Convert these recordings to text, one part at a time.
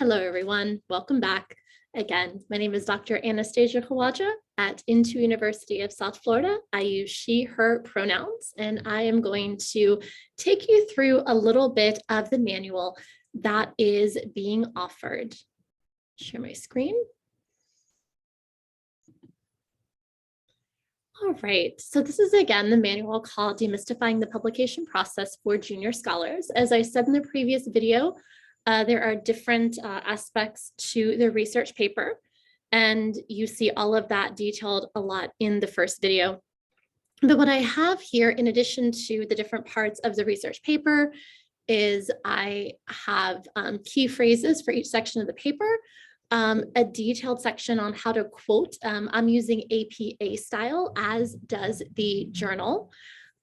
Hello, everyone. Welcome back. Again, my name is Dr. Anastasia Khawaja at Into University of South Florida. I use she, her pronouns, and I am going to take you through a little bit of the manual that is being offered. Share my screen. All right, so this is again the manual called Demystifying the Publication Process for Junior Scholars. As I said in the previous video, there are different aspects to the research paper, and you see all of that detailed a lot in the first video. But what I have here, in addition to the different parts of the research paper, is I have key phrases for each section of the paper, a detailed section on how to quote. I'm using APA style, as does the journal.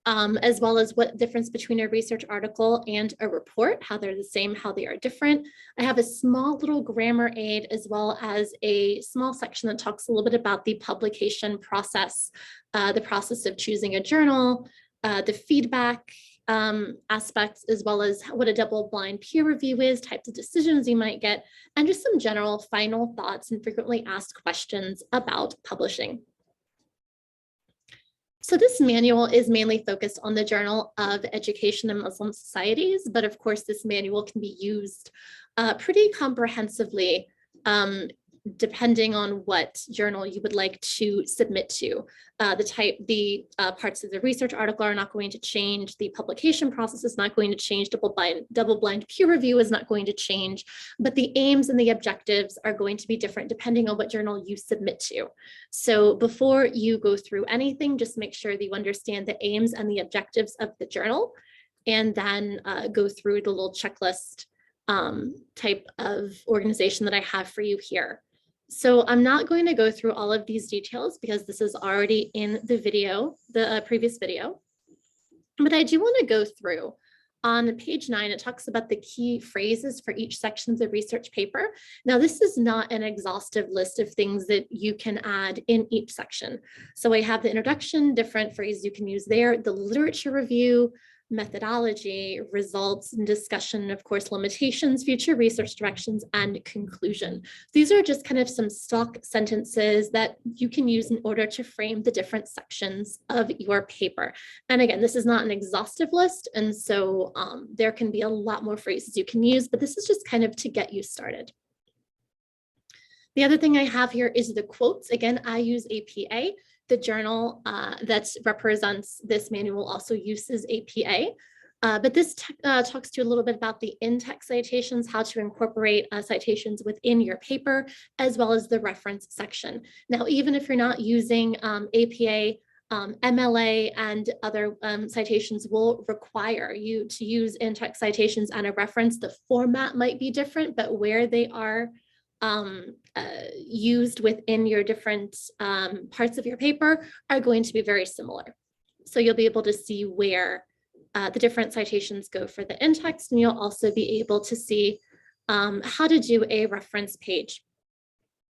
As well as what difference between a research article and a report, how they're the same, how they are different. I have a small little grammar aid, as well as a small section that talks a little bit about the publication process, the process of choosing a journal, the feedback aspects, as well as what a double-blind peer review is, types of decisions you might get, and just some general final thoughts and frequently asked questions about publishing. So this manual is mainly focused on the Journal of Education in Muslim Societies, but of course this manual can be used pretty comprehensively depending on what journal you would like to submit to. The parts of the research article are not going to change. The publication process is not going to change. Double-blind peer review is not going to change, but the aims and the objectives are going to be different depending on what journal you submit to. So before you go through anything, just make sure that you understand the aims and the objectives of the journal, and then go through the little checklist type of organization that I have for you here. So I'm not going to go through all of these details because this is already in the video, the previous video, but I do want to go through. On page 9, it talks about the key phrases for each section of the research paper. Now, this is not an exhaustive list of things that you can add in each section. So I have the introduction, different phrases you can use there, the literature review, methodology, results and discussion, of course, limitations, future research directions, and conclusion. These are just kind of some stock sentences that you can use in order to frame the different sections of your paper. And again, this is not an exhaustive list, and so there can be a lot more phrases you can use, but this is just kind of to get you started. The other thing I have here is the quotes. Again, I use APA. The journal that represents this manual also uses APA, but this talks to you a little bit about the in-text citations, how to incorporate citations within your paper, as well as the reference section. Now, even if you're not using APA, MLA and other citations will require you to use in-text citations and a reference. The format might be different, but where they are used within your different parts of your paper are going to be very similar. So you'll be able to see where the different citations go for the in-text, and you'll also be able to see how to do a reference page.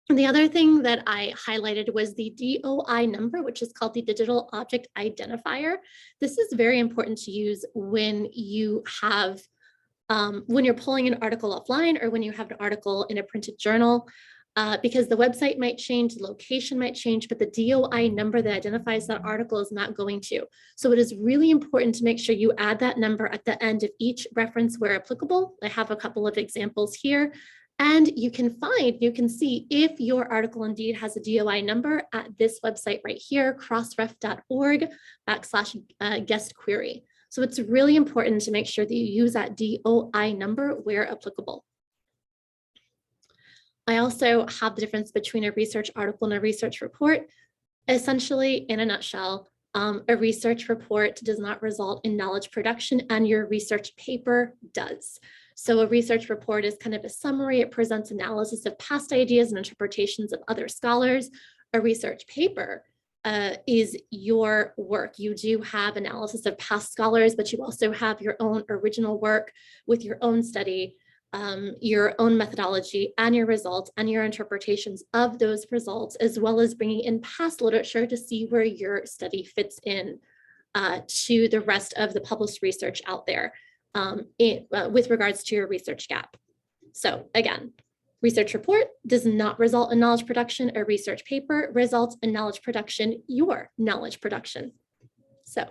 And the other thing that I highlighted was the DOI number, which is called the Digital Object Identifier. This is very important to use when you have when you're pulling an article offline or when you have an article in a printed journal, because the website might change, the location might change, but the DOI number that identifies that article is not going to. So it is really important to make sure you add that number at the end of each reference where applicable. I have a couple of examples here, and you can see if your article indeed has a DOI number at this website right here, crossref.org/guest query. So it's really important to make sure that you use that DOI number where applicable. I also have the difference between a research article and a research report. Essentially, in a nutshell, a research report does not result in knowledge production, and your research paper does. So a research report is kind of a summary. It presents analysis of past ideas and interpretations of other scholars. A research paper is your work. You do have analysis of past scholars, but you also have your own original work with your own study, your own methodology, and your results and your interpretations of those results, as well as bringing in past literature to see where your study fits in to the rest of the published research out there with regards to your research gap. So again, Research report does not result in knowledge production. A research paper results in knowledge production, your knowledge production. So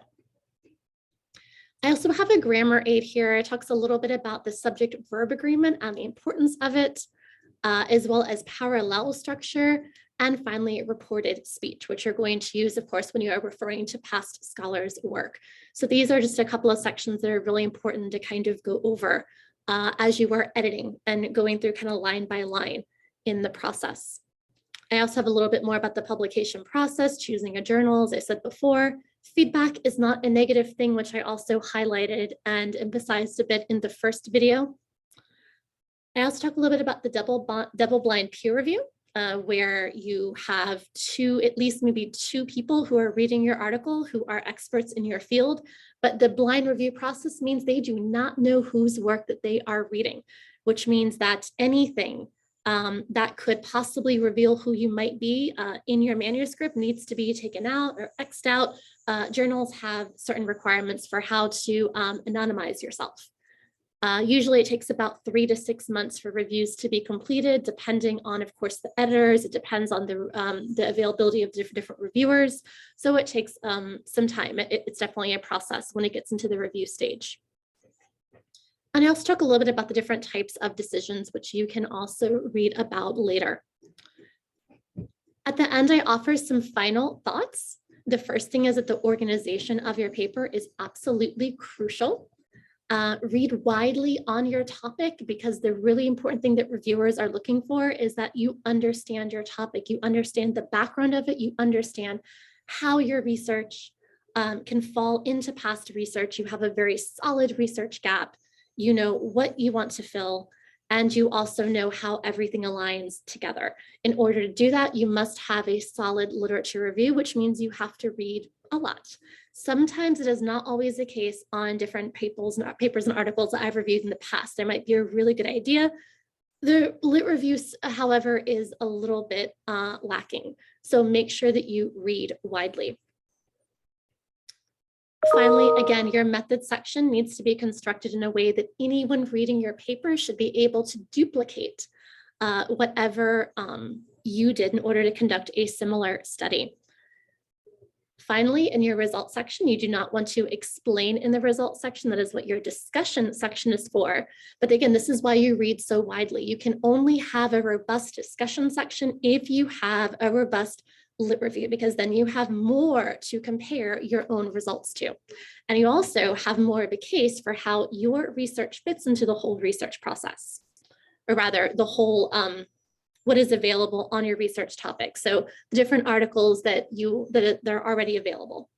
I also have a grammar aid here. It talks a little bit about the subject-verb agreement and the importance of it, as well as parallel structure, and finally, reported speech, which you're going to use, of course, when you are referring to past scholars' work. So these are just a couple of sections that are really important to kind of go over as you are editing and going through kind of line by line in the process. I also have a little bit more about the publication process, choosing a journal, as I said before. Feedback is not a negative thing, which I also highlighted and emphasized a bit in the first video. I also talk a little bit about the double-blind peer review, where you have at least maybe two people who are reading your article who are experts in your field, but the blind review process means they do not know whose work that they are reading, which means that anything that could possibly reveal who you might be in your manuscript needs to be taken out or X'd out. Journals have certain requirements for how to anonymize yourself. Usually it takes about 3 to 6 months for reviews to be completed, depending on, of course, the editors. It depends on the availability of different reviewers. So it takes some time. It's definitely a process when it gets into the review stage. And I also talk a little bit about the different types of decisions, which you can also read about later. At the end, I offer some final thoughts. The first thing is that the organization of your paper is absolutely crucial. Read widely on your topic, because the really important thing that reviewers are looking for is that you understand your topic, you understand the background of it, you understand how your research can fall into past research. You have a very solid research gap, you know what you want to fill, and you also know how everything aligns together. In order to do that, you must have a solid literature review, which means you have to read a lot. Sometimes it is not always the case on different papers and articles that I've reviewed in the past. There might be a really good idea. The lit reviews, however, is a little bit lacking. So make sure that you read widely. Finally, again, your method section needs to be constructed in a way that anyone reading your paper should be able to duplicate whatever you did in order to conduct a similar study. Finally, in your results section, you do not want to explain in the results section. That is what your discussion section is for. But again, this is why you read so widely. You can only have a robust discussion section if you have a robust lit review, because then you have more to compare your own results to. And you also have more of a case for how your research fits into the whole research process, or rather the whole what is available on your research topic. So the different articles that are already available.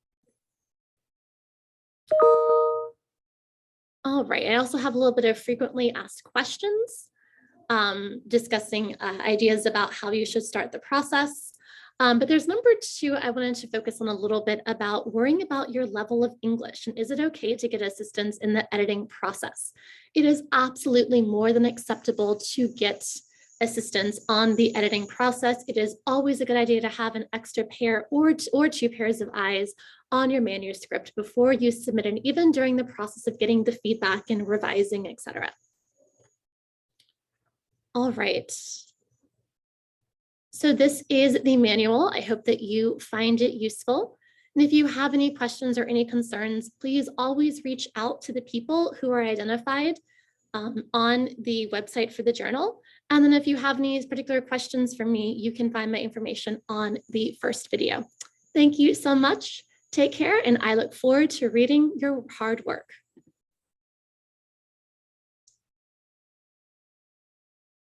All right, I also have a little bit of frequently asked questions, discussing ideas about how you should start the process. But there's number 2, I wanted to focus on a little bit about worrying about your level of English, and is it okay to get assistance in the editing process? It is absolutely more than acceptable to get assistance on the editing process. It is always a good idea to have an extra pair or 2 pairs of eyes on your manuscript before you submit, and even during the process of getting the feedback and revising, etc. All right. So this is the manual. I hope that you find it useful. And if you have any questions or any concerns, please always reach out to the people who are identified on the website for the journal. And then if you have any particular questions for me, you can find my information on the first video. Thank you so much. Take care, and I look forward to reading your hard work.